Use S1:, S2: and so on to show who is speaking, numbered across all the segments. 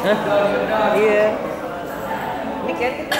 S1: Hah? Iya. Ini kan kita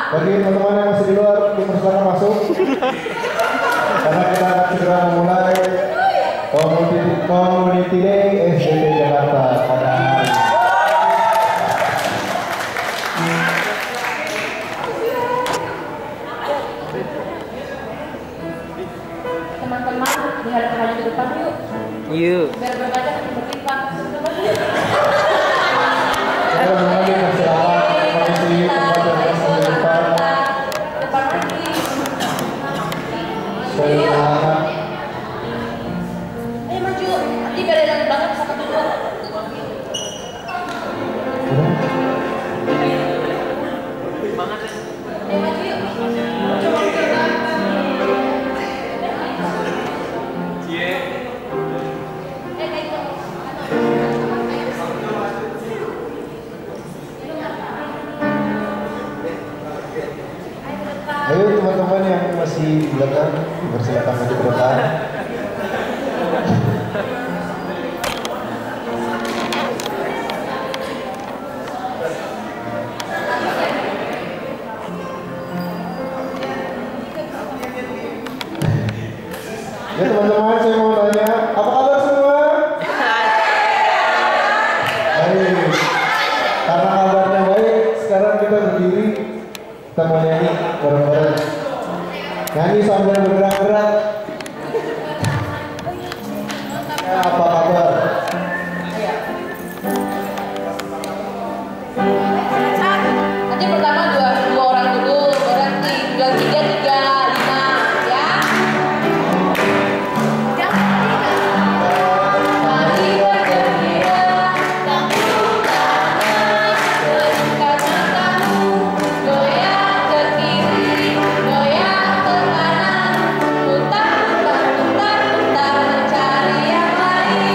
S2: bagi teman-teman yang masih di luar, dipersilakan masuk. Karena kita akan segera memulai Community Day SDT Jakarta pada hari
S3: teman-teman dihadap ke depan yuk.
S1: yuk.
S3: Biar berkaca berlipat.
S2: saya mengambil persilakan komisi tempat yang di depan.
S3: Depan lagi.
S2: Silakan.
S3: Ayo maju. Nanti biar ada yang belakang satu dulu. Ayo maju yuk.
S2: Ayo teman-teman yang masih di belakang, dipersilakan maju ke depan. Ya teman-teman, saya mau tanya, apa kabar semua? Baik. Karena kabarnya baik, sekarang kita berdiri, kita mau nyanyi bareng-bareng. Nyanyi sambil bergerak-gerak. Ya, apa kabar?
S3: Nanti pertama dua orang dulu, baru nanti bilang tiga, lima, ya. Mari bergembira, tapi karena kamu goyang ke kiri, goyang ke kanan, putar, putar, putar, putar, mencari yang lain.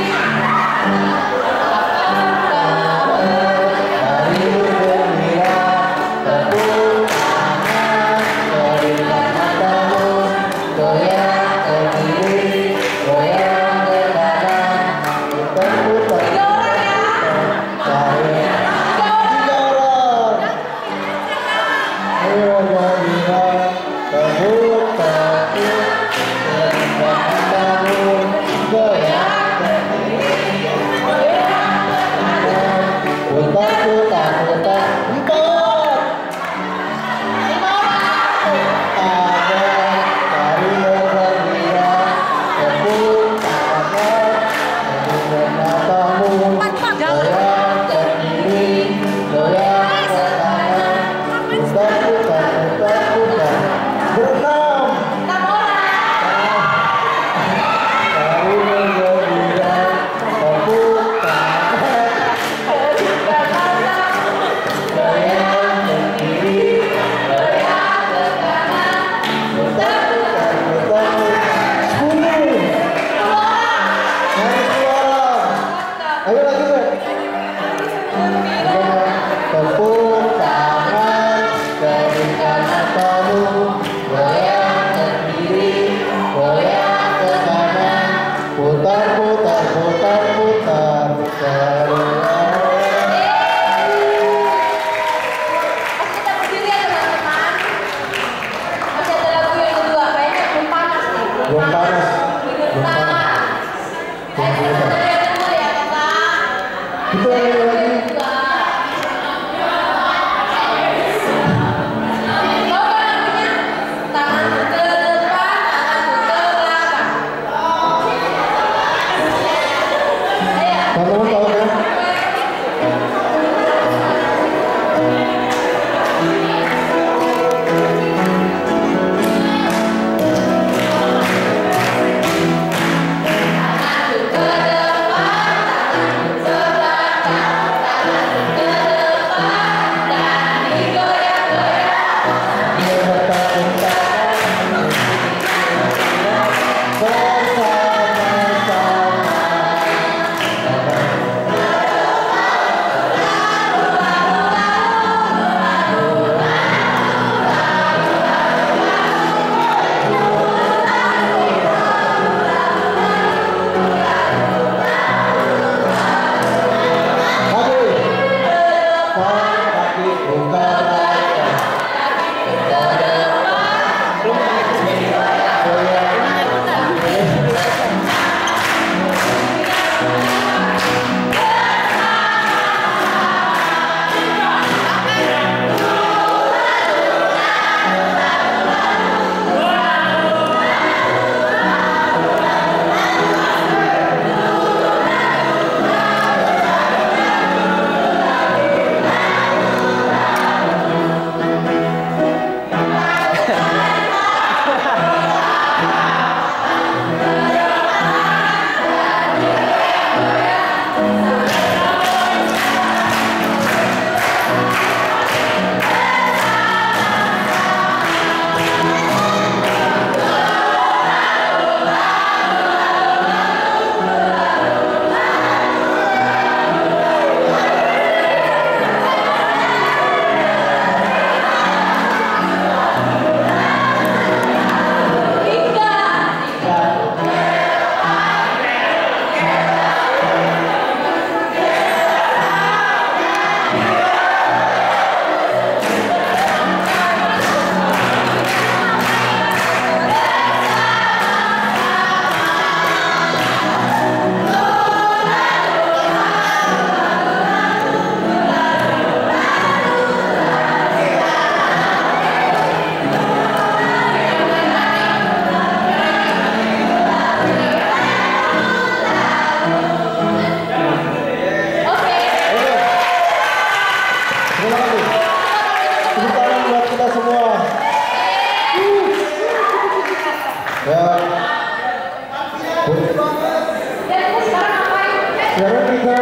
S2: Sekarang kita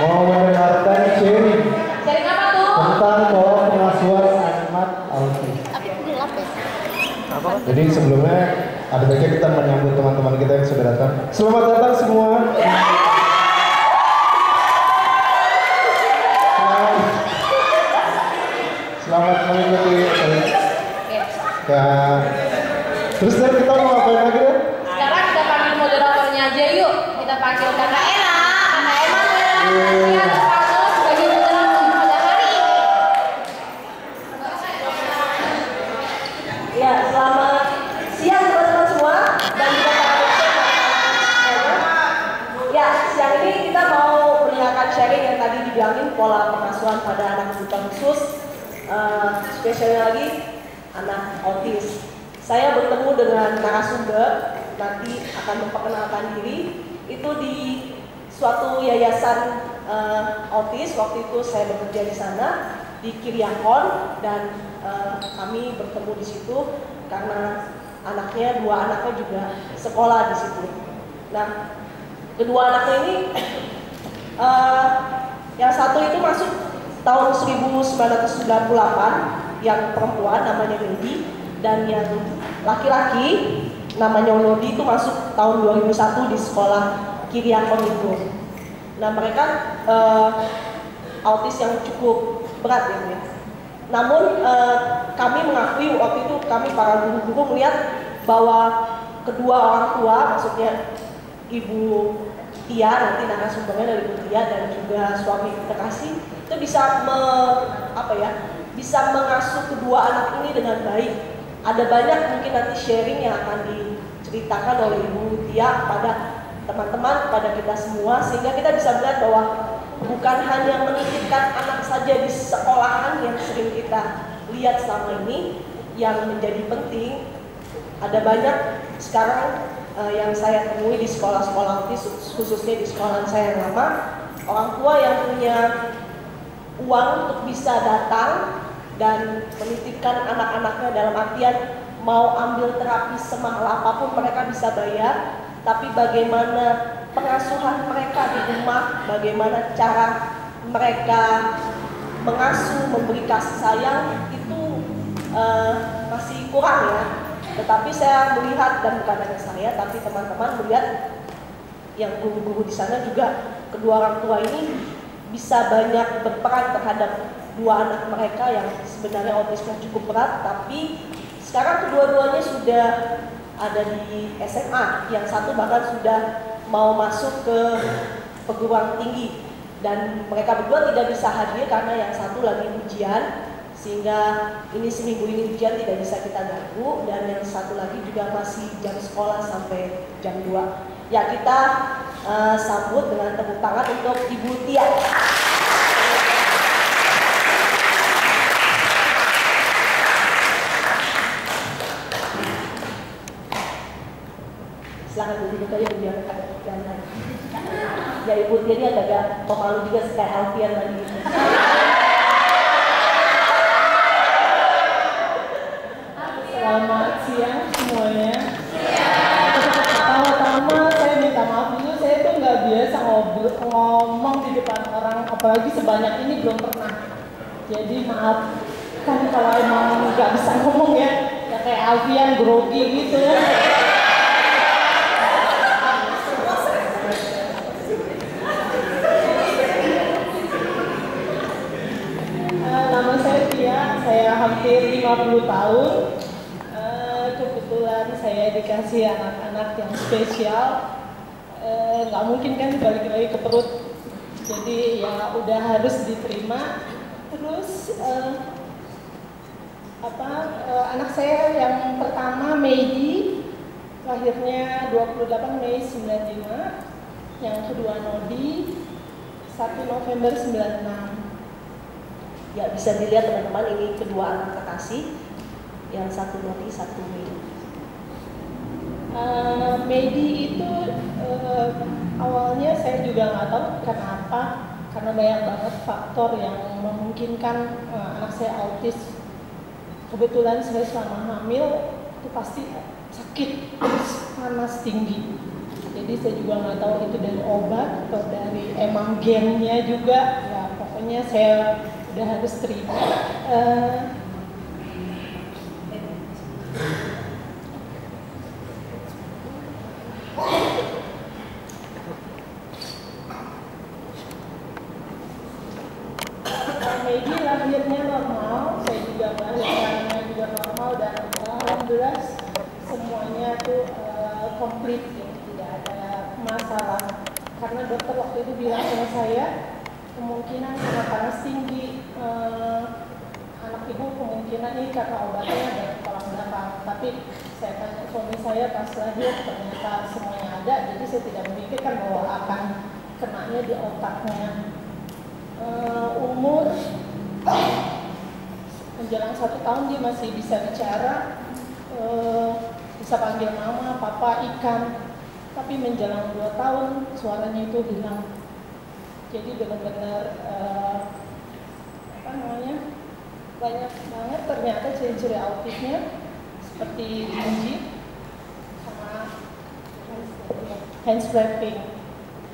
S2: mau mendengarkan sharing
S3: Sharing apa tuh?
S2: tentang bahwa pengasuhan anak autis. Jadi sebelumnya ada baiknya kita menyambut teman-teman kita yang sudah datang. Selamat datang semua. Selamat mengikuti. Ya. Terus kita mau ngapain lagi ya?
S3: Sekarang kita panggil moderatornya aja yuk. Kita panggil Kakak Ena. Kakak Ena ya, kamu sebagai moderator pada hari ini.
S1: Ya, selamat siang teman-teman semua dan juga ya, siang ini kita mau mendengarkan sharing yang tadi dibilangin pola pengasuhan pada anak kebutuhan khusus, spesialnya lagi anak autis. Saya bertemu dengan narasumber, nanti akan memperkenalkan diri, itu di suatu yayasan autis. Waktu itu saya bekerja di sana, di Kiriakon, dan kami bertemu di situ karena dua anaknya juga sekolah di situ. Nah, kedua anaknya ini, yang satu itu masuk tahun 1998, yang perempuan namanya Lady, dan yang laki-laki namanya Onodi itu masuk tahun 2001 di sekolah Kiriakon itu. Nah, mereka autis yang cukup berat ya. Namun kami mengakui waktu itu, kami para guru-guru melihat bahwa kedua orang tua, maksudnya Ibu Tia, nanti narasumbernya dari Ibu Tia, dan juga suami terkasih, itu bisa bisa mengasuh kedua anak ini dengan baik. Ada banyak mungkin nanti sharing yang akan diceritakan oleh Ibu Tia kepada teman-teman, kepada kita semua, sehingga kita bisa melihat bahwa bukan hanya menitipkan anak saja di sekolahan yang sering kita lihat selama ini yang menjadi penting. Ada banyak sekarang yang saya temui di sekolah-sekolah autis, khususnya di sekolah saya yang lama, orang tua yang punya uang untuk bisa datang dan menitipkan anak-anaknya, dalam artian mau ambil terapi semahal apapun mereka bisa bayar, tapi bagaimana pengasuhan mereka di rumah, bagaimana cara mereka mengasuh, memberi kasih sayang, itu masih kurang ya. Tetapi saya melihat, dan bukan hanya saya, tapi teman-teman melihat yang guru-guru di sana juga, kedua orang tua ini bisa banyak berperan terhadap dua anak mereka yang sebenarnya autisme cukup berat, tapi sekarang kedua-duanya sudah ada di SMA, yang satu bahkan sudah mau masuk ke perguruan tinggi, dan mereka berdua tidak bisa hadir karena yang satu lagi ujian, sehingga ini seminggu ini ujian tidak bisa kita ganggu, dan yang satu lagi juga masih jam sekolah sampai jam 2. Ya, kita sambut dengan tepuk tangan untuk Ibu Tia. Silahkan duduk aja biar ada jalan. Ya, Ibu Tia ini agak pemalu juga kayak Alfian tadi.
S4: Selamat siang semuanya. Pertama-tama saya minta maaf dulu, saya tuh nggak biasa ngomong di depan orang, apalagi sebanyak ini belum pernah. Jadi maaf, kan kalau emang nggak bisa ngomong ya kayak Alfian grogi gitu. Nama saya Tia, saya hampir 50 tahun. Kebetulan saya dikasih anak-anak yang spesial. Nggak mungkin kan balik lagi ke perut. Jadi ya udah harus diterima. Terus anak saya yang pertama Meidi, lahirnya 28 Mei 95. Yang kedua Nodi, 1 November 96.
S1: Ya, bisa dilihat teman-teman, ini kedua anak kekasih, yang satu Nodi, satu Mei.
S4: Medi itu awalnya saya juga nggak tahu kenapa, karena banyak banget faktor yang memungkinkan anak saya autis. Kebetulan saya selama hamil itu pasti sakit, terus panas tinggi. Jadi saya juga nggak tahu itu dari obat atau dari emang gennya juga. Ya pokoknya saya udah harus terima. Medi lahirnya normal, saya juga melahirkannya juga normal, dan alhamdulillah semuanya tuh komplit, tidak ada masalah. Karena dokter waktu itu bilang sama saya, kemungkinan karena panas tinggi, anak ibu kemungkinan ini karena obatnya ada tulang belakang. Tapi saya tanya suami saya pas lahir, ternyata semuanya ada, jadi saya tidak memikirkan bahwa akan kenanya di otaknya. Umur menjelang 1 tahun dia masih bisa bicara, bisa panggil mama, papa, ikan. Tapi menjelang 2 tahun suaranya itu hilang. Jadi benar-benar banyak banget ternyata ciri-ciri autisnya, seperti ginjit sama hand flapping.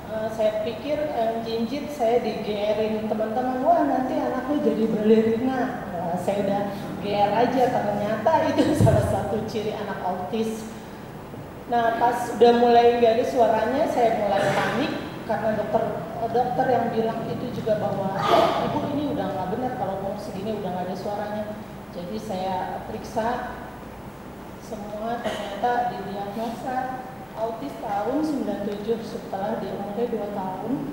S4: Saya pikir ginjit saya digerin teman-teman, wah nanti anakku jadi balerina. Saya udah GR aja, ternyata itu salah satu ciri anak autis. Nah pas udah mulai nggak ada suaranya, saya mulai panik karena dokter yang bilang itu juga bahwa ibu ini udah nggak benar kalau mau segini udah nggak ada suaranya. Jadi saya periksa semua, ternyata didiagnosa autis tahun 97 setelah dia umurnya 2 tahun.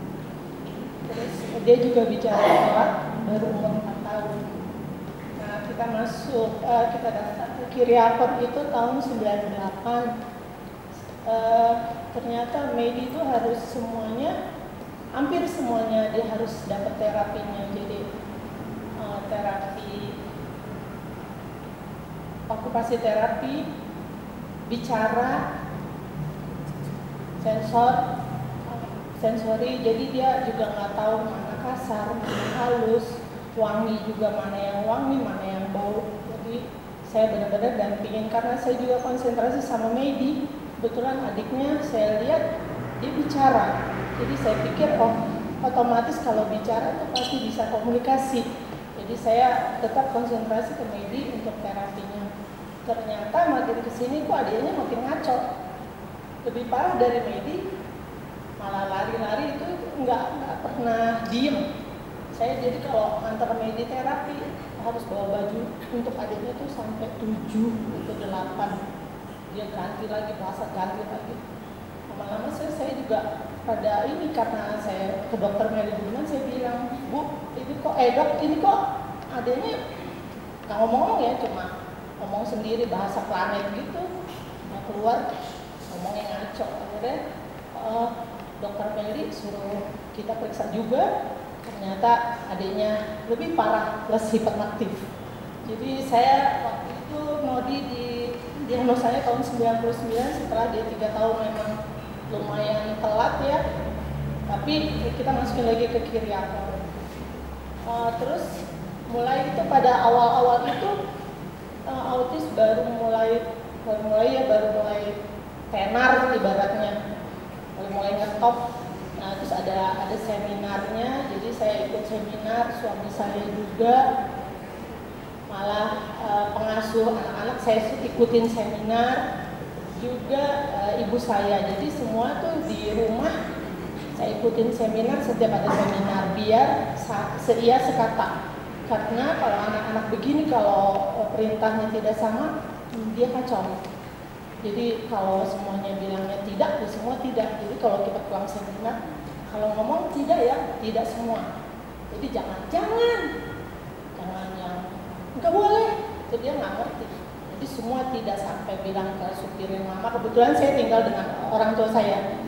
S4: Terus dia juga bicara kuat baru umur 4 tahun. Nah kita daftar ke Kiriakot itu tahun 98. Ternyata Medi itu harus semuanya, hampir semuanya dia harus dapat terapinya. Jadi terapi okupasi terapi, bicara, sensori, jadi dia juga nggak tahu mana kasar, mana halus, wangi juga mana yang wangi, mana yang bau. Jadi saya benar-benar dampingin karena saya juga konsentrasi sama Medi. Kebetulan adiknya saya lihat dia bicara, jadi saya pikir otomatis kalau bicara itu pasti bisa komunikasi. Jadi saya tetap konsentrasi ke Medi untuk terapinya. Ternyata makin kesini kok adiknya makin ngaco. Lebih parah dari Medi, malah lari-lari itu nggak pernah diem. Saya jadi kalau antar Medi terapi harus bawa baju untuk adiknya tuh sampai 7 atau 8. Dia ganti lagi, bahasa ganti lagi. Lama-lama saya juga pada ini, karena saya ke dokter manajemen, saya bilang, Bu, ini kok dok, ini kok adiknya nggak ngomong-ngomong ya, cuma ngomong sendiri bahasa planet gitu, nggak keluar, ngomongnya ngaco. Akhirnya dokter Meli suruh kita periksa juga, ternyata adiknya lebih parah plus hiperaktif. Jadi saya waktu itu Nodi di diagnosanya tahun 99, setelah dia 3 tahun memang lumayan telat ya, tapi kita masukin lagi ke kiri akal. Terus mulai itu pada awal-awal itu autis baru mulai tenar ibaratnya, baru mulai ngetop. Nah terus ada seminarnya, jadi saya ikut seminar, suami saya juga, malah pengasuh anak-anak saya ikutin seminar juga, ibu saya. Jadi semua tuh di rumah saya ikutin seminar, setiap ada seminar biar seia sekata. Karena kalau anak-anak begini, kalau perintahnya tidak sama, dia kacau. Jadi kalau semuanya bilangnya tidak, ya semua tidak. Jadi kalau kita pulang seminar, kalau ngomong tidak ya, tidak semua. Jadi jangan yang nggak boleh, itu dia nggak ngerti. Jadi semua tidak, sampai bilang ke supirin mama. Kebetulan saya tinggal dengan orang tua saya.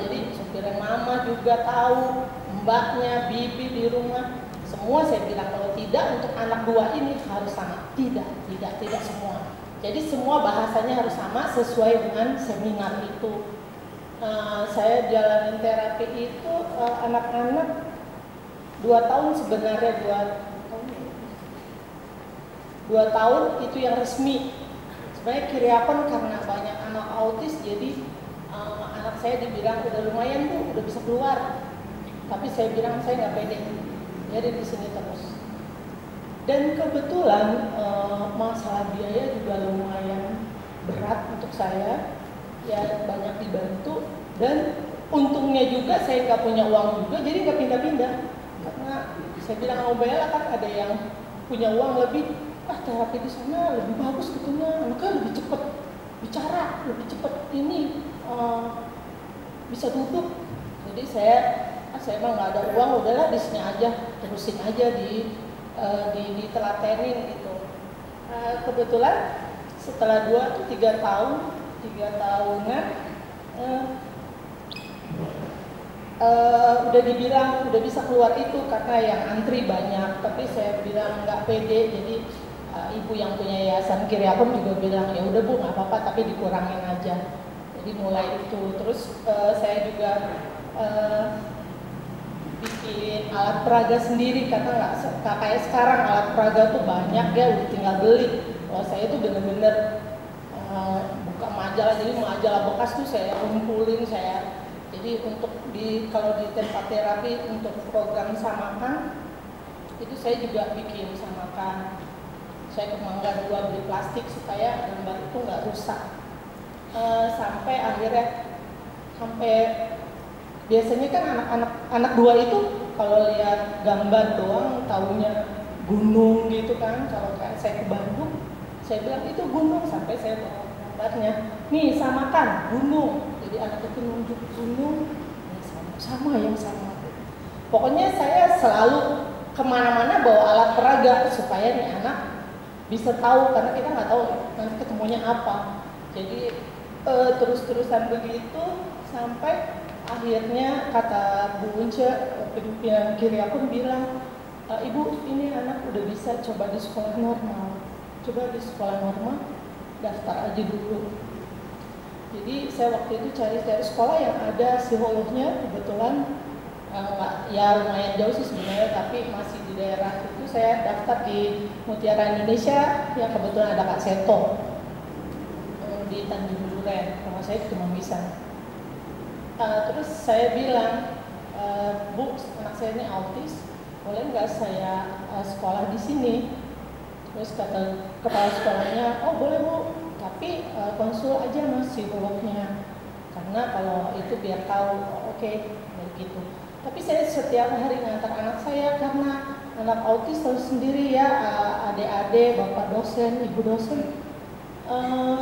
S4: Jadi supirin mama juga tahu, mbaknya, bibi di rumah. Semua saya bilang kalau tidak untuk anak 2 ini harus sama. Tidak semua. Jadi semua bahasanya harus sama sesuai dengan seminar itu. Saya jalanin terapi itu anak-anak 2 tahun sebenarnya, 2 tahun itu yang resmi. Sebenarnya Kiriakon karena banyak anak autis, jadi anak saya dibilang udah lumayan Bu, udah bisa keluar. Tapi saya bilang saya nggak pede. Jadi di sini terus. Dan kebetulan masalah biaya juga lumayan berat untuk saya, ya banyak dibantu, dan untungnya juga saya nggak punya uang juga, jadi nggak pindah-pindah. Karena saya bilang sama Bella kan ada yang punya uang lebih, terapi di sana lebih bagus katanya, anaknya lebih cepat bicara, lebih cepat ini bisa duduk. Jadi saya emang nggak ada uang, udahlah di sini aja, terusin aja ditelatenin gitu. Kebetulan setelah 3 tahunan udah dibilang udah bisa keluar itu karena yang antri banyak, tapi saya bilang nggak pede. Jadi ibu yang punya yayasan Kiriakon juga bilang ya udah Bu nggak apa-apa tapi dikurangin aja. Jadi mulai itu terus saya juga bikin alat peraga sendiri karena nggak kayak sekarang alat peraga tuh banyak ya, udah tinggal beli. Kalau saya tuh bener-bener buka majalah, jadi majalah bekas tuh saya kumpulin. Jadi untuk kalau di tempat terapi untuk program samakan itu saya juga bikin samakan. Saya ke Mangga 2 beli plastik supaya gambar itu nggak rusak. Sampai akhirnya biasanya kan anak 2 itu kalau lihat gambar doang taunya gunung gitu kan. Kalau kayak saya ke Bandung, saya bilang itu gunung, sampai saya bawa gambarnya. Nih samakan gunung. Jadi anak itu nunjuk gunung, sama. Pokoknya saya selalu kemana-mana bawa alat peraga supaya nih anak bisa tahu, karena kita nggak tahu nanti ketemunya apa. Jadi terus-terusan begitu sampai akhirnya kata Bu Unce, pimpinan Kiriakon bilang, Ibu ini anak udah bisa coba di sekolah normal. Coba di sekolah normal, daftar aja dulu. Jadi saya waktu itu cari sekolah yang ada psikolognya, kebetulan ya lumayan jauh sih sebenarnya, tapi masih di daerah itu. Saya daftar di Mutiara Indonesia yang kebetulan ada Kak Seto di Tanjung Duren, kalau saya cuma bisa. Terus saya bilang, Bu, anak saya ini autis, boleh nggak saya sekolah di sini? Terus kata kepala sekolahnya, oh boleh Bu, tapi konsul aja mas psikolognya, karena kalau itu biar tahu. Oke, begitu. Tapi saya setiap hari ngantar anak saya, karena anak autis tahu sendiri ya, adik-adik, bapak dosen, ibu dosen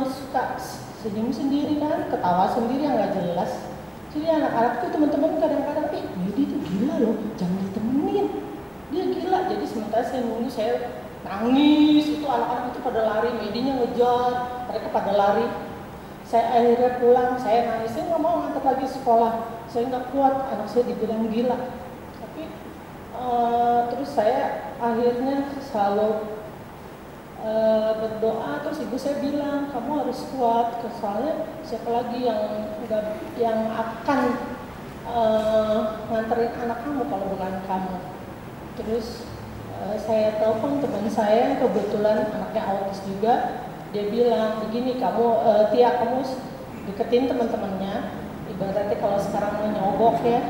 S4: suka senyum sendiri kan, ketawa sendiri yang nggak jelas. Jadi anak-anak tuh teman-teman kadang-kadang, Medi tuh gila loh, jangan ditemenin, dia gila. Jadi sementara saya nunggu, saya nangis, itu anak-anak itu pada lari, medinya ngejar, mereka pada lari. Saya akhirnya pulang, saya nangis, saya nggak mau ngantar lagi sekolah, saya nggak kuat, anak saya dibilang gila. Tapi terus saya akhirnya selalu berdoa, terus ibu saya bilang kamu harus kuat, soalnya siapa lagi yang akan nganterin anak kamu kalau bukan kamu. Terus saya telepon teman saya, kebetulan anaknya autis juga. Dia bilang begini, kamu Tia, kamu deketin teman-temannya, ibaratnya kalau sekarang mau nyogok ya,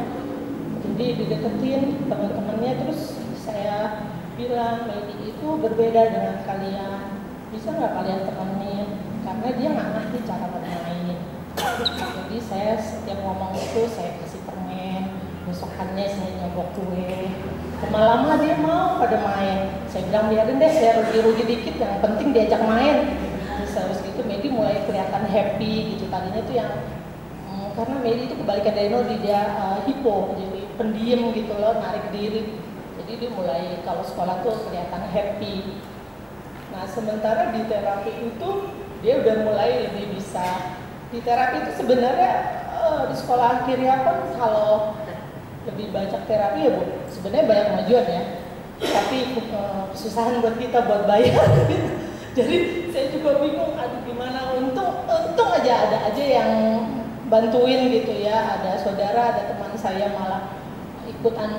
S4: jadi dideketin teman-temannya. Terus saya bilang, Medi itu berbeda dengan kalian, bisa nggak kalian temenin, karena dia nggak ngerti cara bermain. Jadi saya setiap ngomong itu saya kasih permen, besokannya saya nyogok kue. Lama-lama dia mau pada main. Saya bilang biarin deh, saya rugi-rugi dikit, yang penting diajak main. Terus habis gitu Medi mulai kelihatan happy gitu. Tadinya tuh yang karena Medi itu kebalikan dari Nodi, dia hipo, jadi pendiam gitu loh, narik diri. Jadi dia mulai kalau sekolah tuh kelihatan happy. Nah sementara di terapi itu dia udah mulai lebih bisa. Di terapi itu sebenarnya di sekolah akhirnya pun kalau lebih banyak terapi ya Bu, sebenarnya banyak kemajuan ya, tapi kesusahan buat kita buat bayar. Jadi saya juga bingung, aduh gimana, untung aja ada aja yang bantuin gitu ya, ada saudara, ada teman saya malah ikutan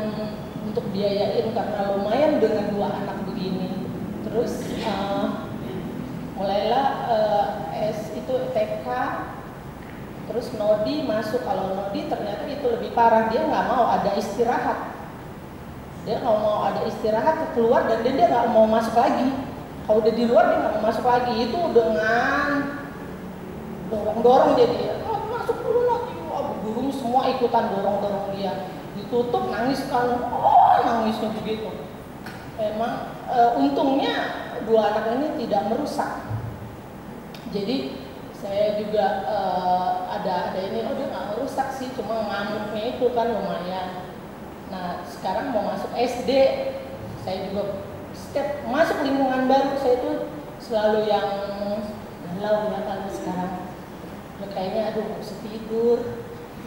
S4: untuk biayain karena lumayan dengan 2 anak begini. Terus mulailah itu TK. Terus Nodi masuk, kalau Nodi ternyata itu lebih parah, dia nggak mau ada istirahat. Dia nggak mau ada istirahat, keluar dan dia nggak mau masuk lagi. Kalau udah di luar dia nggak mau masuk lagi, itu dengan dorong-dorong jadi, masuk dulu Nodi, guru semua ikutan dorong-dorong dia. Ditutup nangis kan, nangisnya begitu. Emang untungnya 2 anak ini tidak merusak. Jadi saya juga ada ini, dia nggak merusak sih, cuma ngamuknya itu kan lumayan. Nah sekarang mau masuk SD, saya juga setiap masuk lingkungan baru saya itu selalu yang galau ya kalau sekarang. Kayaknya aduh bisa tidur,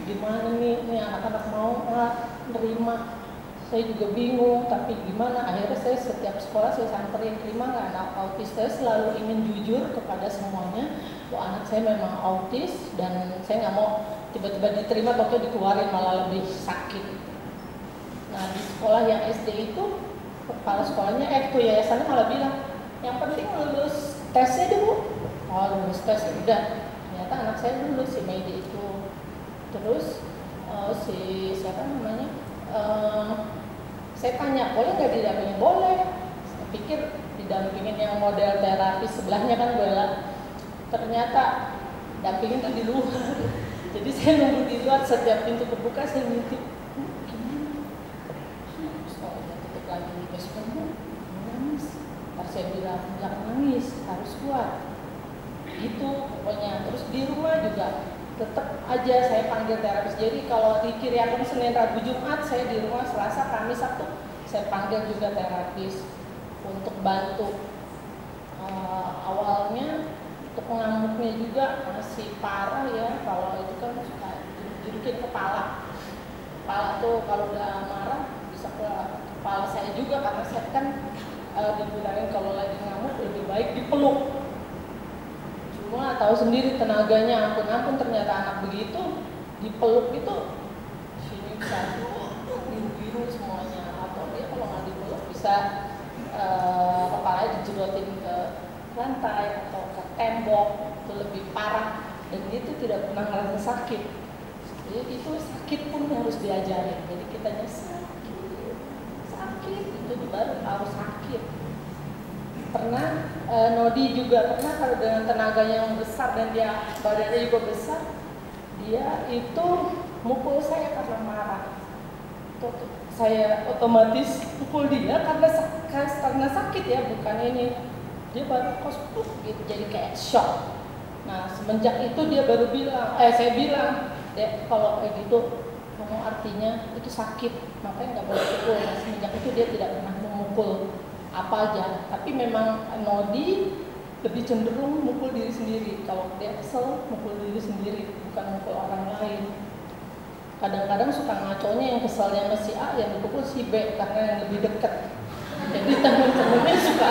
S4: gimana nih anak-anak mau nggak nerima. Saya juga bingung, tapi gimana, akhirnya saya setiap sekolah saya samperin, terima nggak anak autis. Saya selalu ingin jujur kepada semuanya, anak saya memang autis dan saya nggak mau tiba-tiba diterima atau dikeluarin malah lebih sakit. Nah di sekolah yang SD itu kepala sekolahnya tuh yayasannya malah bilang yang penting lulus tesnya deh Bu. Oh lulus tes udah, ternyata anak saya lulus si Medi itu. Terus si siapa namanya, saya tanya boleh nggak didampingin, boleh. Saya pikir didampingin yang model terapi sebelahnya kan Bella. Ternyata dampingin tuh di luar. Jadi saya nunggu di luar, setiap pintu kebuka saya ngintip, gimana? Sekolahnya tutup lagi, besok nangis. Ntar saya bilang, jangan nangis, harus kuat. Gitu pokoknya. Terus di rumah juga tetap aja saya panggil terapis. Jadi kalau di Kiriakon Senin, Rabu, Jumat, saya di rumah Selasa, Kamis, Sabtu, saya panggil juga terapis untuk bantu. Awalnya untuk ngamuknya juga masih parah ya, kalau itu kan suka jurukin kepala tuh kalau udah marah bisa ke kepala saya juga, karena saya kan dibilangin kalau lagi ngamuk lebih baik dipeluk. Cuma tahu sendiri tenaganya, ampun ternyata anak begitu dipeluk itu sini bisa biru-biru semuanya, atau dia kalau nggak dipeluk bisa kepalanya dijerotin ke lantai atau ke tembok, itu lebih parah dan dia itu tidak pernah ngerasa sakit. Jadi itu sakit pun harus diajarin. Jadi kitanya sakit itu baru tahu sakit. Pernah Nodi juga pernah, kalau dengan tenaganya yang besar dan dia badannya juga besar, dia itu mukul saya karena marah. Saya otomatis pukul dia karena sakit ya, bukan ini. Dia baru gitu, jadi kayak shock. Nah semenjak itu dia baru bilang, saya bilang, Dek kalau kayak gitu, kamu artinya itu sakit, makanya nggak boleh pukul. Nah semenjak itu dia tidak pernah memukul. apa aja. Tapi memang Nodi lebih cenderung mukul diri sendiri. Kalau dia kesel, mukul diri sendiri, bukan mukul orang lain. Kadang-kadang suka ngaconya yang keselnya sama si A, yang dipukul si B karena yang lebih dekat. Jadi temen-temennya suka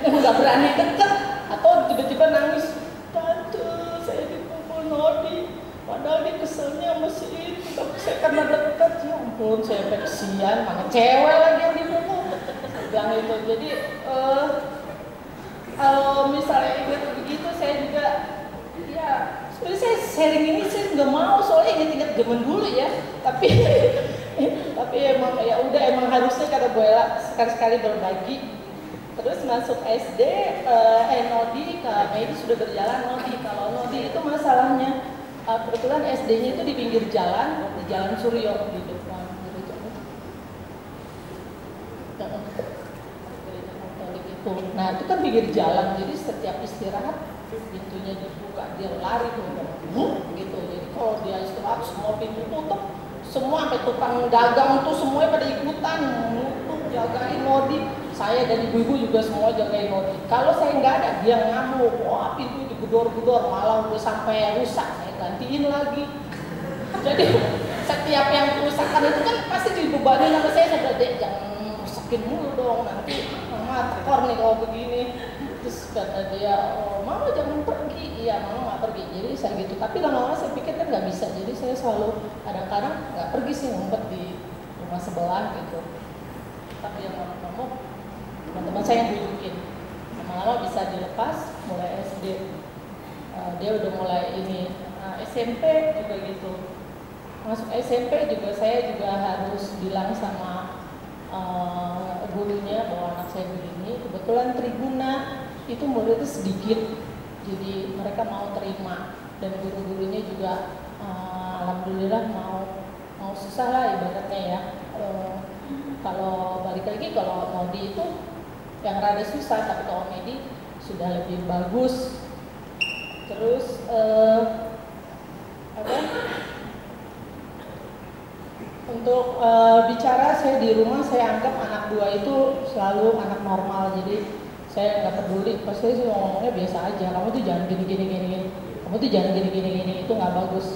S4: nggak berani deket atau tiba-tiba nangis, tante saya dipukul Nodi, padahal dia keselnya sama si itu, tapi saya karena dekat, ya ampun saya kesian, mana cewek lagi yang dipukul. Saya bilang itu. Jadi kalau misalnya ingat begitu, saya juga ya sebenarnya saya sharing ini saya nggak mau, soalnya ingat-ingat zaman dulu ya, tapi emang ya udah, emang harusnya kata Bu Ella sekali-sekali berbagi. Terus masuk SD, Nodi ke Medi sudah berjalan. Kalau Nodi itu masalahnya kebetulan SD-nya itu di pinggir jalan, di Jalan Suryo di depan gereja Katolik itu. Nah itu kan pinggir jalan, jadi setiap istirahat pintunya dibuka, dia lari gitu. Jadi kalau dia istirahat semua pintu tutup, semua sampai tukang dagang tuh semuanya pada ikutan nutup jagain Nodi. Saya dan ibu-ibu juga semua jagain Nodi. Kalau saya nggak ada, dia ngamuk, wah pintu digedor-gedor, malah udah sampai rusak, saya gantiin lagi. Jadi setiap yang kerusakan itu kan pasti dibebani sama saya bilang, Dek jangan rusakin mulu dong, nanti mama tekor nih kalau begini. Terus kata dia, oh, mama jangan pergi. Iya, mama nggak pergi. Jadi saya gitu. Tapi lama-lama saya pikir kan nggak bisa. Jadi saya selalu kadang-kadang nggak pergi sih, ngumpet di rumah sebelah gitu. Tapi yang ngomong, teman-teman saya yang bujukin. Lama-lama bisa dilepas, mulai SD. Dia udah mulai ini. SMP juga gitu. Masuk SMP juga saya juga harus bilang sama gurunya bahwa anak saya begini. Kebetulan Tribuna itu muridnya sedikit, jadi mereka mau terima, dan guru-gurunya juga alhamdulillah mau susah lah ibaratnya ya. Kalau balik lagi, kalau Nodi itu yang rada susah, tapi kalau Medi sudah lebih bagus. Terus untuk bicara, saya di rumah saya anggap anak dua itu selalu anak normal, jadi saya nggak peduli, pasti saya ngomongnya biasa aja. Kamu tuh jangan gini, kamu tuh jangan gini, itu nggak bagus.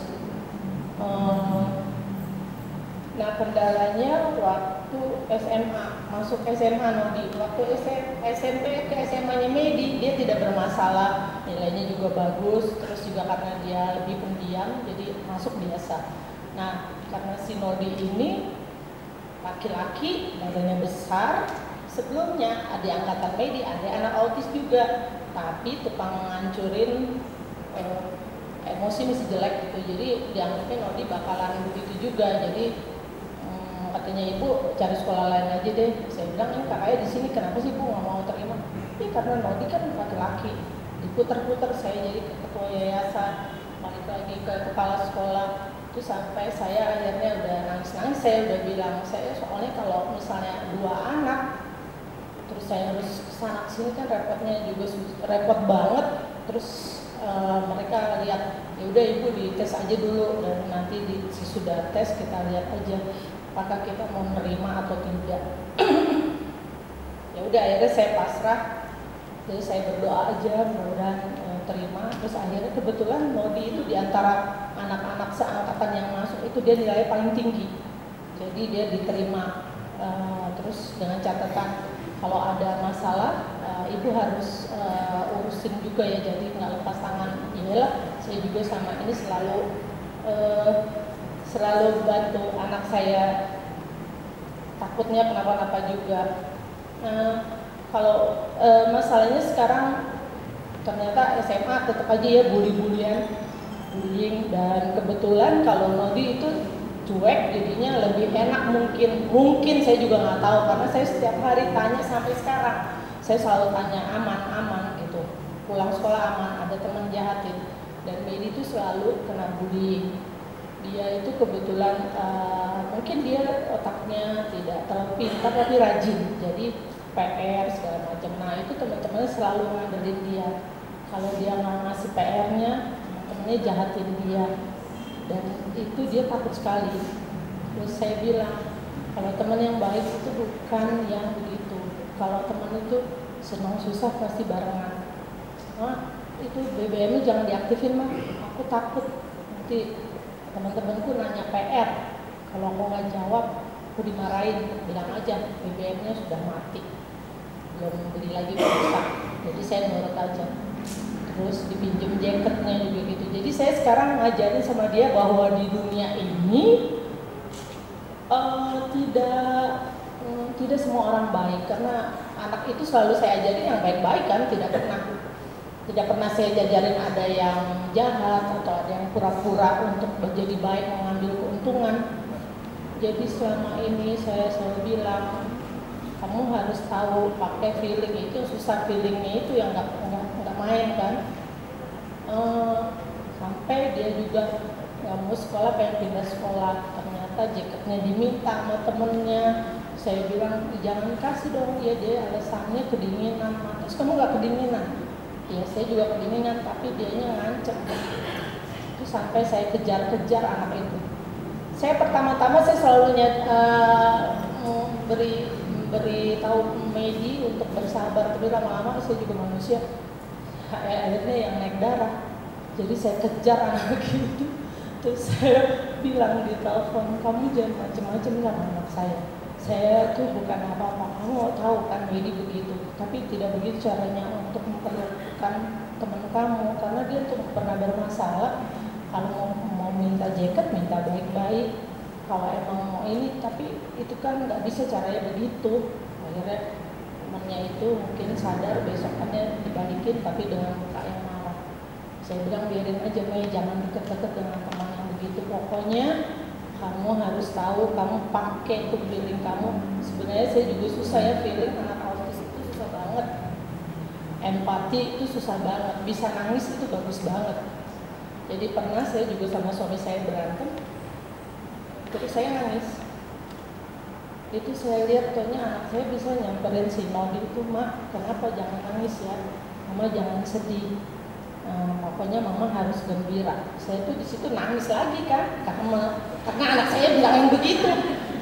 S4: Nah kendalanya waktu SMA, masuk SMA Nodi, waktu SMP ke SMA-nya Medi, dia tidak bermasalah, nilainya juga bagus, terus juga karena dia lebih pendiam, jadi masuk biasa. Nah karena si Nodi ini laki-laki, badannya besar, sebelumnya ada angkatan Medi, ada anak autis juga, tapi tukang ngancurin emosi masih jelek gitu, jadi dianggapnya Nodi bakalan begitu juga. Jadi katanya ibu cari sekolah lain aja deh. Saya bilang, ini kakaknya di sini, kenapa sih bu nggak mau terima? Ini karena Nodi kan laki-laki, diputer-puter. Saya jadi ketua yayasan, balik lagi ke kepala sekolah. Itu sampai saya akhirnya udah nangis-nangis, saya udah bilang, saya soalnya kalau misalnya dua anak terus saya harus kesana kesini kan repotnya juga repot banget. Terus mereka lihat, ya udah ibu dites aja dulu, dan nanti di sudah tes kita lihat aja apakah kita mau menerima atau tidak. Ya udah akhirnya saya pasrah, jadi saya berdoa aja mudah-mudahan terima. Terus akhirnya kebetulan Nodi itu diantara anak-anak seangkatan yang masuk itu dia nilainya paling tinggi, jadi dia diterima. Terus dengan catatan kalau ada masalah ibu harus urusin juga ya, jadi nggak lepas tangan. Inilah saya juga sama ini selalu bantu anak saya, takutnya kenapa-napa juga. Kalau masalahnya sekarang ternyata SMA tetap aja ya bullying, dan kebetulan kalau Nodi itu cuek, jadinya lebih enak mungkin saya juga nggak tahu, karena saya setiap hari tanya sampai sekarang, saya selalu tanya aman gitu, pulang sekolah aman, ada teman jahatin. Dan Medi itu selalu kena bullying. Dia itu kebetulan mungkin dia otaknya tidak terlalu pintar tapi rajin, jadi PR segala macam. Nah itu teman-temannya selalu ngandelin dia. Kalau dia nggak ngasih PR-nya, teman-temannya jahatin dia, dan itu dia takut sekali. Terus saya bilang, kalau teman yang baik itu bukan yang begitu, Kalau teman itu senang susah pasti barengan. Itu BBM-nya jangan diaktifin mah, aku takut nanti teman-temanku nanya PR, kalau aku nggak jawab aku dimarahin. Bilang aja BBM-nya sudah mati, belum beli lagi pulsa, jadi saya nurut aja. Terus dipinjem jaketnya juga gitu. Jadi saya sekarang ngajarin sama dia bahwa di dunia ini tidak semua orang baik, karena anak itu selalu saya ajarin yang baik-baik kan, tidak pernah saya jajarin ada yang jahat atau ada yang pura-pura untuk menjadi baik mengambil keuntungan. Jadi selama ini saya selalu bilang, kamu harus tahu pakai feeling itu susah, feelingnya itu yang nggak main kan. Sampai dia juga nggak mau sekolah, pengen pindah sekolah, ternyata jaketnya diminta sama temennya. Saya bilang jangan kasih dong, dia alasannya kedinginan. Terus kamu nggak kedinginan? Ya saya juga kedinginan, tapi dianya ngancem. Itu sampai saya kejar-kejar anak itu. Saya pertama-tama saya selalu beri tahu Medi untuk bersabar, tapi lama-lama saya juga manusia. Akhirnya yang naik darah. Jadi saya kejar anak itu. Terus saya bilang di telepon, kamu jangan macam-macam sama anak saya. Saya tuh bukan apa-apa, kamu tahu kan Medi begitu, tapi tidak begitu caranya untuk memperlakukan teman kamu, karena dia tuh pernah bermasalah. Kalau mau minta jaket, minta baik-baik. Kalau emang mau ini, tapi itu kan nggak bisa caranya begitu. Akhirnya temannya itu mungkin sadar, besokannya dibalikin, tapi dengan muka yang marah. Saya bilang biarin aja, Mei, jangan deket-deket dengan teman yang begitu. Pokoknya kamu harus tahu, kamu pakai itu feeling kamu. Sebenarnya saya juga susah ya, feeling anak autis itu susah banget. Empati itu susah banget, bisa nangis itu bagus banget. Jadi pernah saya juga sama suami saya berantem, terus saya nangis. Itu saya lihat kayaknya anak saya bisa nyamperin si Nodi itu, Mak, kenapa jangan nangis ya, Mama jangan sedih. Pokoknya Mama harus gembira. Saya tuh di situ nangis lagi kan, karena anak saya bilang yang begitu.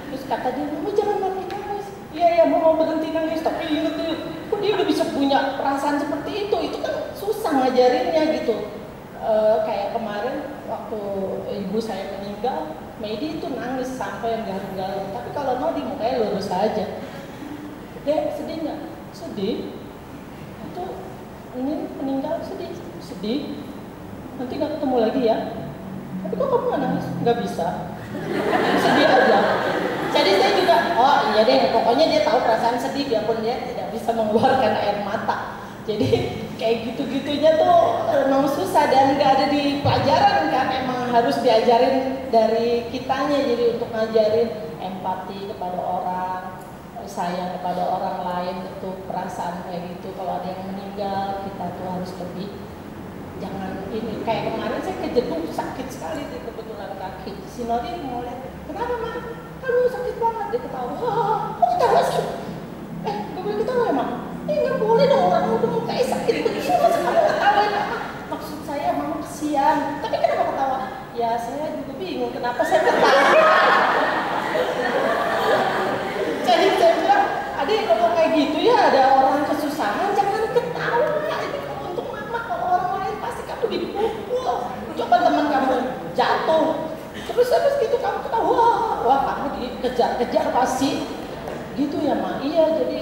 S4: Terus kata dia, Mama jangan nangis. Iya, Mama berhenti nangis. Tapi ingat tuh, kok dia udah bisa punya perasaan seperti itu kan susah ngajarinnya gitu. Kayak kemarin waktu ibu saya meninggal, Medi itu nangis sampai yang garuk-garuk. Tapi kalau Nodi mukanya lurus aja. Dek, sedih nggak? Sedih. Itu ini meninggal sedih. Nanti nggak ketemu lagi ya. Tapi kok kamu nggak nangis? Nggak bisa. Sedih aja. Jadi saya juga, oh iya deh, pokoknya dia tahu perasaan sedih biarpun dia tidak bisa mengeluarkan air mata. Jadi kayak gitu-gitunya tuh memang susah dan nggak ada di pelajaran kan, emang harus diajarin dari kitanya. Jadi untuk ngajarin empati kepada orang, sayang kepada orang lain, itu perasaan kayak gitu. Kalau ada yang meninggal, kita tuh harus lebih jangan ini. Kayak kemarin saya kejeduk sakit sekali di kebetulan kaki. Si Nodi mau lihat, kenapa Mak? Aduh sakit banget. Dia ketawa, kok ketawa sih? Gak boleh ketawa emang? Nggak boleh dong, orang udah mukanya sakit begini masa kamu ketawain Mama? Maksud saya Mama kesian. Tapi kenapa ketawa? Ya saya juga bingung kenapa saya ketawa. Jadi saya bilang, adik kalau kayak gitu ya ada orang kesusahan jangan ketawa. Ini kalau untuk Mama, kalau orang lain pasti kamu dipukul. Coba teman kamu jatuh, terus habis gitu kamu ketawa, wah kamu dikejar-kejar pasti. Gitu ya Ma. Iya, jadi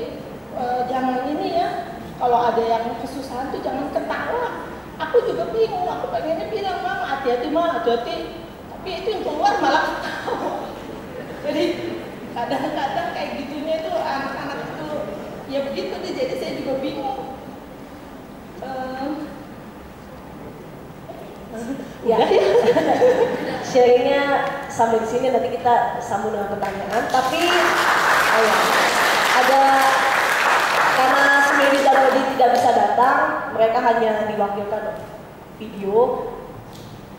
S4: jangan ini ya, kalau ada yang kesusahan tuh jangan ketawa. Aku juga bingung, aku pengennya bilang Mama hati-hati Ma, hati-hati, tapi itu yang keluar malah ketawa. Jadi kadang-kadang kayak gitunya tuh anak-anak itu ya begitu deh, jadi saya juga bingung.
S1: Ya, sharingnya sampai di sini, nanti kita sambung dengan pertanyaan. Tapi ada, karena Medi dan Nodi tidak bisa datang, mereka hanya diwakilkan video,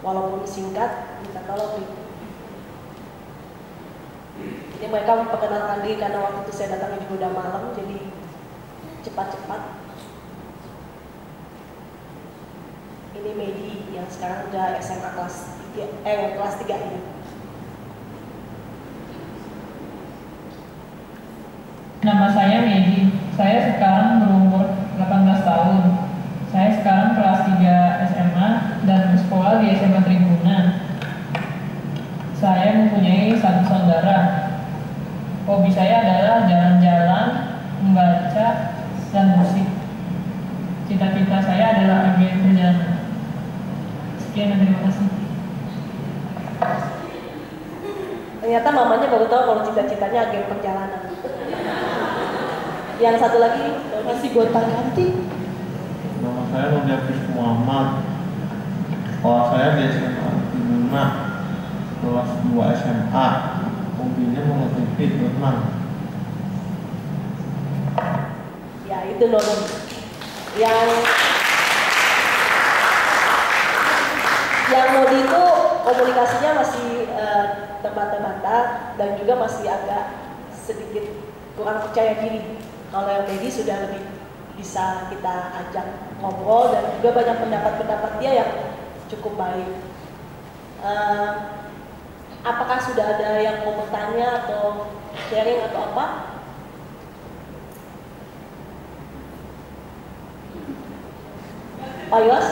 S1: walaupun singkat, minta tolong. Jadi mereka memperkenalkan diri karena waktu itu saya datang juga udah malam, jadi cepat-cepat. Ini Medi yang sekarang udah SMA kelas 3 ini.
S5: Nama saya Medi. Saya sekarang berumur 18 tahun. Saya sekarang kelas 3 SMA dan bersekolah di SMA Tribuna. Saya mempunyai satu saudara. Hobi saya adalah jalan-jalan, membaca, dan musik. Cita-cita saya adalah agen perjalanan. Sekian dan terima kasih.
S1: Ternyata mamanya baru tahu kalau cita-citanya agen perjalanan. Yang satu lagi
S4: Masih gonta-ganti.
S6: Nama saya Nurdi Hafiz Muhammad. Sekolah saya di SMA Tribuna, kelas 2 SMA. Hobinya mengikuti berenang.
S1: ya itu Nurdi. Yang Nurdi itu komunikasinya masih terbata-bata dan juga masih agak sedikit kurang percaya diri. Kalau yang Medi sudah lebih bisa kita ajak ngobrol dan juga banyak pendapat-pendapat dia yang cukup baik. Apakah sudah ada yang mau bertanya atau sharing atau apa? Pak Yos,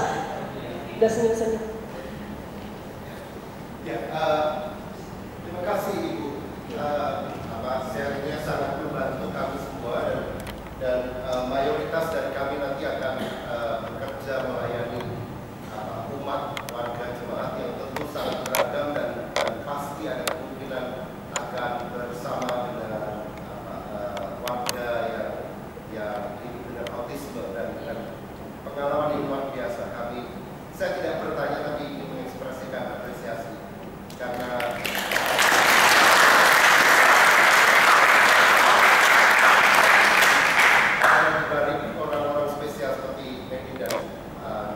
S1: udah senyum-senyum.
S7: Ya, terima kasih Ibu. Sharingnya sangat membantu kami semua dan mayoritas dari kami nanti akan bekerja melayani umat warga jemaat yang tentu sangat beragam dan pasti ada kemungkinan akan bersama dengan warga yang hidup dengan autisme dan pengalaman yang luar biasa. Saya tidak bertanya tapi ingin mengekspresikan apresiasi karena dibanding orang-orang spesial seperti Medi dan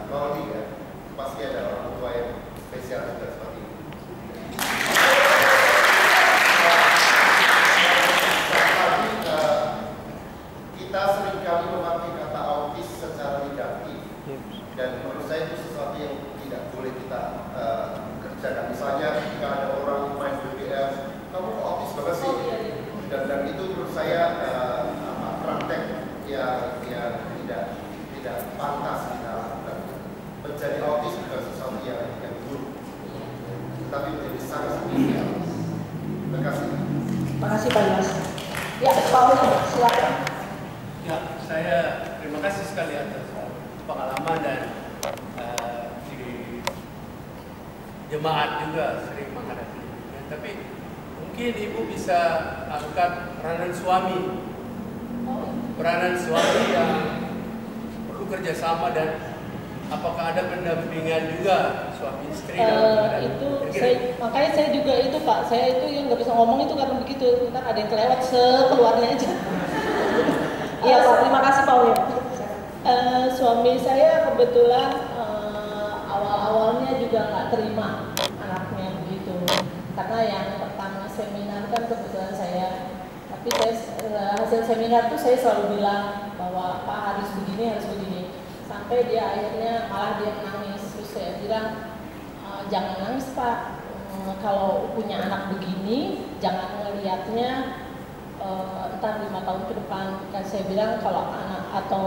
S7: Noldi ya, pasti ada orang tua yang spesial juga seperti ini. Tapi kita seringkali memakai kata autis secara negatif dan menurut saya itu sesuatu yang tidak boleh kita kerjakan. Misalnya jika ada orang main BBM, kamu kok autis banget sih? Dan itu menurut saya praktek yang tidak pantas kita lakukan. Menjadi autis bukan sesuatu yang buruk, tapi menjadi sangat spesial. Terima kasih.
S1: Terima kasih Pak Yos. Ya, Pak Uli, silakan.
S8: Ya, saya terima kasih sekali atas pengalaman dan di jemaat juga sering menghadapi. Ya, tapi mungkin Ibu bisa angkat peranan suami yang perlu kerjasama dan apakah ada pendampingan juga suami istri
S4: makanya saya juga itu Pak, saya itu yang nggak bisa ngomong itu karena begitu, ntar ada yang kelewat sekeluarnya aja.
S1: Iya Pak, terima kasih Pak Uli.
S4: Suami saya kebetulan awal-awalnya juga nggak terima anaknya begitu, karena yang pertama seminar kan kebetulan saya. Tapi hasil seminar tuh saya selalu bilang bahwa Pak harus begini, sampai dia akhirnya malah dia nangis. Terus saya bilang jangan nangis Pak, kalau punya anak begini jangan ngelihatnya entar 5 tahun ke depan. Kan saya bilang kalau anak atau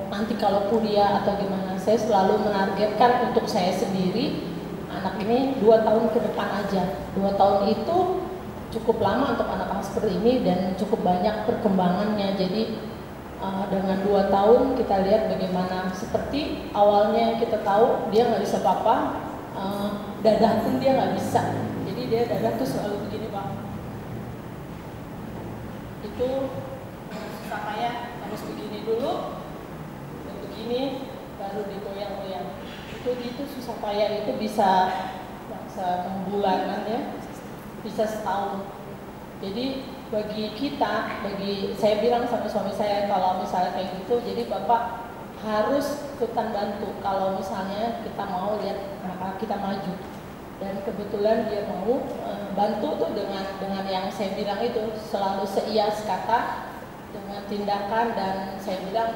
S4: nanti kalau kuliah atau gimana, saya selalu menargetkan untuk saya sendiri anak ini 2 tahun ke depan aja. 2 tahun itu cukup lama untuk anak-anak seperti ini dan cukup banyak perkembangannya. Jadi dengan 2 tahun kita lihat bagaimana, seperti awalnya kita tahu dia nggak bisa apa-apa, dadah pun dia nggak bisa. Jadi dia dadah tuh selalu begini Pak. Itu susah payah harus begini dulu, dan begini baru digoyang-goyang. Itu susah payah itu bisa 6 bulanan ya. Bisa setahun. Jadi bagi saya bilang sama suami saya kalau misalnya kayak gitu, jadi Bapak harus ikutan bantu kalau misalnya kita mau lihat anak kita maju. Dan kebetulan dia mau bantu tuh dengan yang saya bilang itu, selalu seia sekata dengan tindakan. Dan saya bilang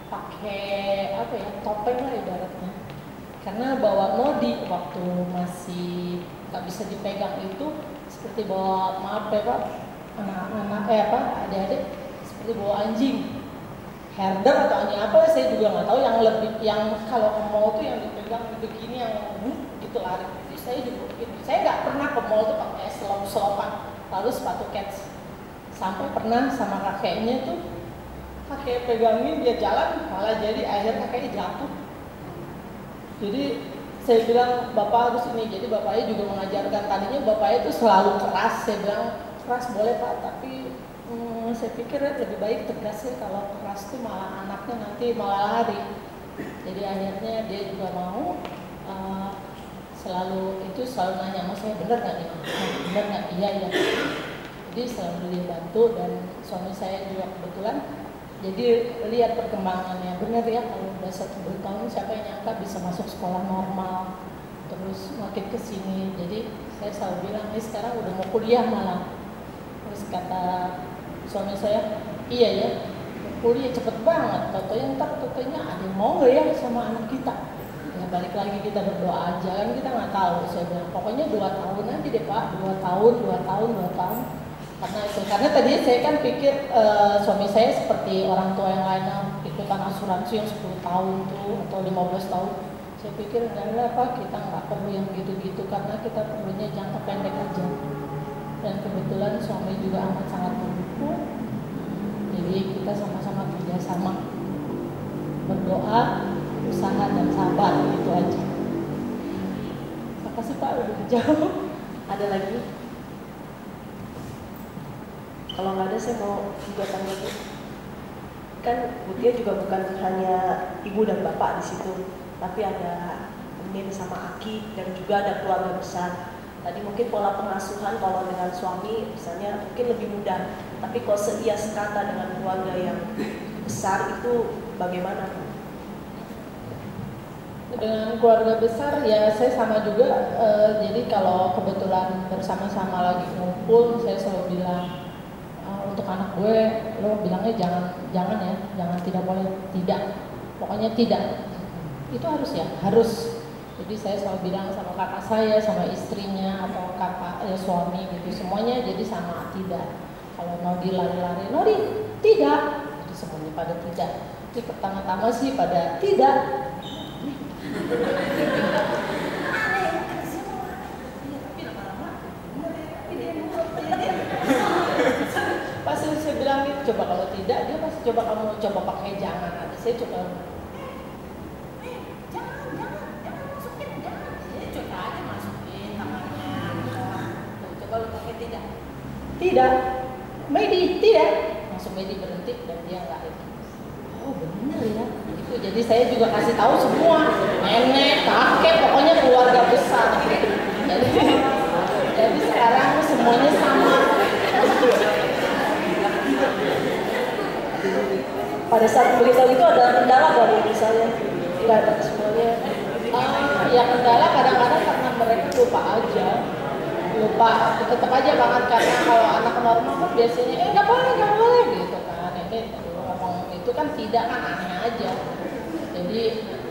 S4: pakai apa ya, topeng lah ibaratnya. Karena bawa Nodi waktu masih nggak bisa dipegang itu seperti bawa, maaf ya Pak, adik-adik, seperti bawa anjing, herder atau anjing apa saya juga nggak tahu, yang kalau ke mall tuh yang dipegang begini yang gitu lari. Jadi saya juga begitu. Saya nggak pernah ke mall tuh pakai selop-selopan lalu sepatu kets. Sampai pernah sama kakeknya tuh kakek pegangin dia jalan malah jadi akhirnya kakeknya jatuh. Jadi saya bilang bapak harus ini, jadi bapaknya juga mengajarkan, tadinya bapaknya itu selalu keras, saya bilang keras boleh pak, tapi saya pikir lebih baik tegas ya, kalau keras tuh malah anaknya nanti malah lari. Jadi akhirnya dia juga mau selalu nanya sama saya, bener nggak nih, bener nggak, iya ya. Jadi selalu dia bantu, dan suami saya juga kebetulan jadi lihat perkembangannya, bener ya kalau udah 1 tahun siapa yang nyangka bisa masuk sekolah normal, terus makin kesini. Jadi saya selalu bilang ini sekarang udah mau kuliah malah. Terus kata suami saya, iya ya kuliah cepet banget, totonya ada yang mau nggak ya sama anak kita. Ya balik lagi kita berdoa aja, kan kita nggak tahu. Saya bilang pokoknya 2 tahun aja deh pak, 2 tahun. Karena tadi saya kan pikir suami saya seperti orang tua yang lainnya ikutan asuransi yang 10 tahun tuh atau 15 tahun. Saya pikir enggak apa, kita nggak perlu yang gitu-gitu karena kita perlunya jangka pendek aja. Dan kebetulan suami juga amat sangat mendukung. Jadi kita sama-sama kerjasama, berdoa, usaha dan sabar, itu aja. Makasih Pak udah dijawab. Ada lagi?
S1: Kalau nggak ada saya mau juga tanya Bu. Kan Bu Tia juga bukan hanya ibu dan bapak di situ, tapi ada Min sama Aki dan juga ada keluarga besar. Tadi mungkin pola pengasuhan kalau dengan suami misalnya mungkin lebih mudah, tapi kalau seia sekata dengan keluarga yang besar itu bagaimana Bu?
S4: Dengan keluarga besar ya saya sama juga. Jadi kalau kebetulan bersama-sama lagi ngumpul, saya selalu bilang untuk anak gue, lo bilangnya jangan ya, jangan, tidak boleh, tidak, pokoknya tidak, itu harus ya, harus. Jadi saya selalu bilang sama kakak saya, sama istrinya atau kakak suami gitu, semuanya jadi sama tidak. Kalau mau dilari-lari, Nori tidak, jadi semuanya pada tidak. Jadi pertama-tama sih pada tidak. Pasti saya bilang gitu, coba kalau tidak, dia pasti coba kamu coba pakai jangan. Nanti saya coba jangan masukin, jangan. Dia coba aja masukin tangannya. Coba lu pakai tidak, Medi tidak. Langsung Medi berhenti dan dia nggak itu. Oh benar ya. Itu jadi saya juga kasih tahu semua, nenek, kakek, pokoknya keluarga besar. Jadi sekarang semuanya sama.
S1: Pada saat beritahu itu ada kendala nggak misalnya? Nggak ada semuanya.
S4: Ya kendala kadang-kadang karena mereka lupa tetap aja banget, karena kalau anak normal kan biasanya nggak boleh gitu kan. Ini ngomong itu kan tidak, kan aneh aja. Jadi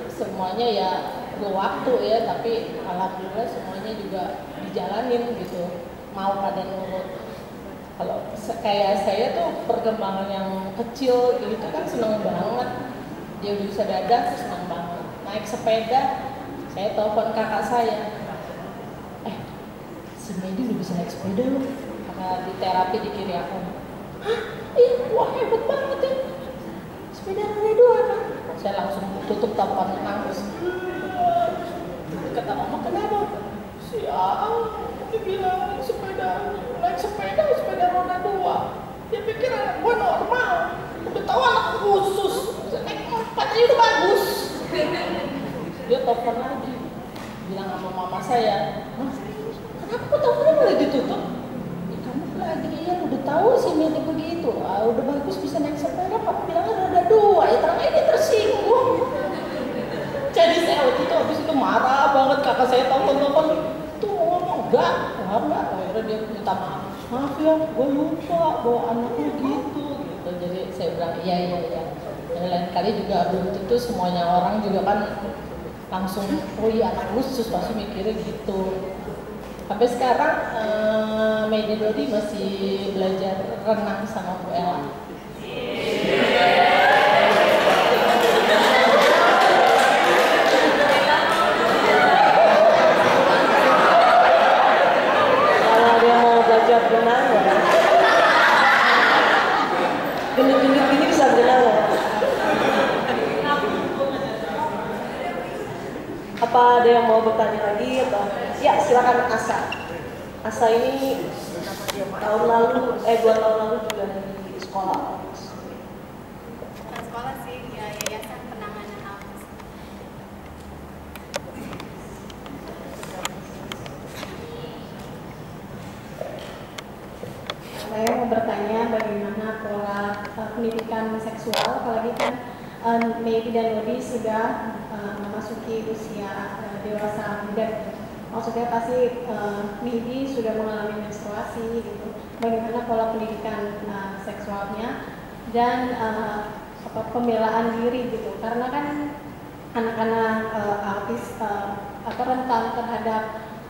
S4: semuanya ya perlu waktu ya, tapi alhamdulillah semuanya juga dijalanin gitu, mau pada nurut. Kalau kayak saya tuh perkembangan yang kecil gitu kan seneng banget. Dia udah bisa dadah tuh seneng banget. Naik sepeda, saya telepon kakak saya. Si Medi udah bisa naik sepeda loh. Karena di terapi di kiri aku. Hah? Iya, wah hebat banget ya. Sepeda roda 2 kan? Saya langsung tutup telepon, nangis. Kata mama, kenapa? Si Aang dibilang naik sepeda roda 2. Dia pikir anak gua normal, udah tahu anak khusus, naik 4 aja udah bagus. Dia telepon lagi, bilang sama mama saya, Mas, kenapa teleponnya boleh ditutup? Ya, kamu lagi ya udah tahu sih Medi begitu, udah bagus bisa naik sepeda, kamu bilangnya roda 2, ya ternyata ini tersinggung. Jadi saya waktu itu habis itu marah banget, kakak saya telepon tuh ngomong enggak, akhirnya dia minta maaf ya, gue lupa bawa anaknya gitu. Jadi saya bilang iya. Dan lain kali juga belum tentu semuanya orang juga kan langsung oh iya anak khusus, pasti mikirnya gitu. Sampai sekarang Medi Dodi masih belajar renang sama Bu Ella.
S1: yang mau bertanya lagi atau ya silakan Asa. Asa ini tahun lalu 2 tahun lalu juga di sekolah.
S9: Bukan sekolah sih, ya Yayasan Penanganan Autis.
S10: Saya mau bertanya bagaimana pola pendidikan seksual, apalagi kan Maybe dan Lodi sudah memasuki usia dewasa muda. Maksudnya pasti Maybe sudah mengalami menstruasi gitu. Bagaimana pola pendidikan seksualnya dan pembelaan diri gitu. Karena kan anak-anak autis rentan terhadap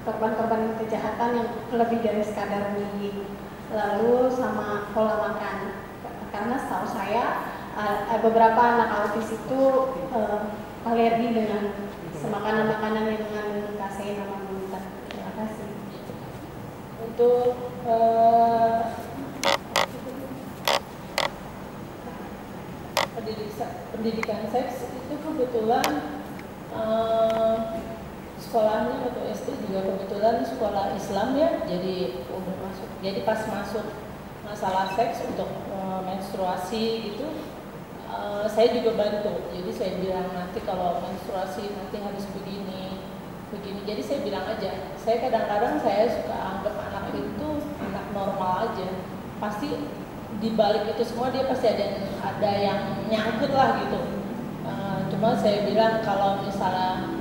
S10: korban-korban kejahatan yang lebih dari sekadar bullying. Lalu sama pola makan, karena setahu saya beberapa anak autis itu alergi dengan makanan-makanan yang mengandung kasein atau gluten. Terima kasih.
S4: Untuk pendidikan seks itu kebetulan sekolahnya waktu SD juga kebetulan sekolah Islam ya, jadi udah masuk. Jadi pas masuk masalah seks untuk menstruasi itu saya juga bantu. Jadi saya bilang nanti kalau menstruasi nanti harus begini. Jadi saya bilang aja. Saya kadang-kadang saya suka anggap anak itu anak normal aja. Pasti di balik itu semua dia pasti ada yang nyangkut lah gitu. Cuma saya bilang kalau misalnya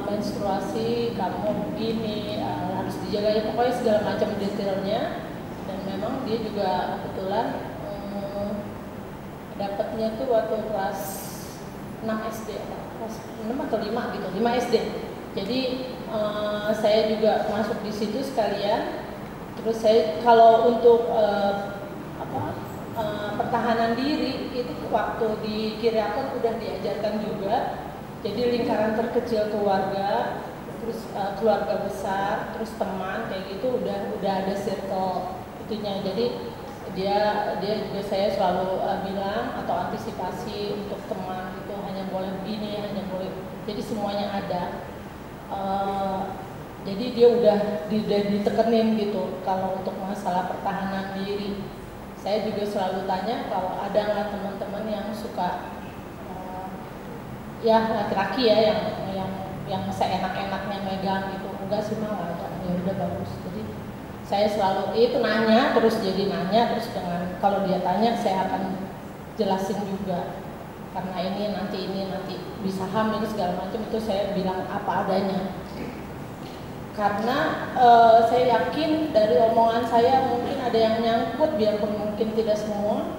S4: menstruasi kamu begini harus dijaga, pokoknya segala macam detailnya. Dan memang dia juga kebetulan dapatnya tuh waktu kelas 6 SD, kelas 6 atau 5 gitu, 5 SD. Jadi saya juga masuk di situ sekalian. Terus saya kalau untuk pertahanan diri itu waktu di Kiriakon udah diajarkan juga. Jadi lingkaran terkecil keluarga, terus keluarga besar, terus teman kayak gitu udah ada circle itunya. Jadi dia juga saya selalu bilang atau antisipasi untuk teman itu hanya boleh begini, hanya boleh. Jadi semuanya ada. Jadi dia udah ditekenin gitu kalau untuk masalah pertahanan diri. Saya juga selalu tanya kalau ada nggak teman-teman yang suka ya laki-laki ya yang seenak-enaknya megang gitu. Enggak sih mah nggak ada, ya udah bagus. Jadi saya selalu itu nanya terus dengan kalau dia tanya saya akan jelasin juga karena ini nanti bisa hamil segala macam itu saya bilang apa adanya. Karena saya yakin dari omongan saya mungkin ada yang nyangkut biarpun mungkin tidak semua.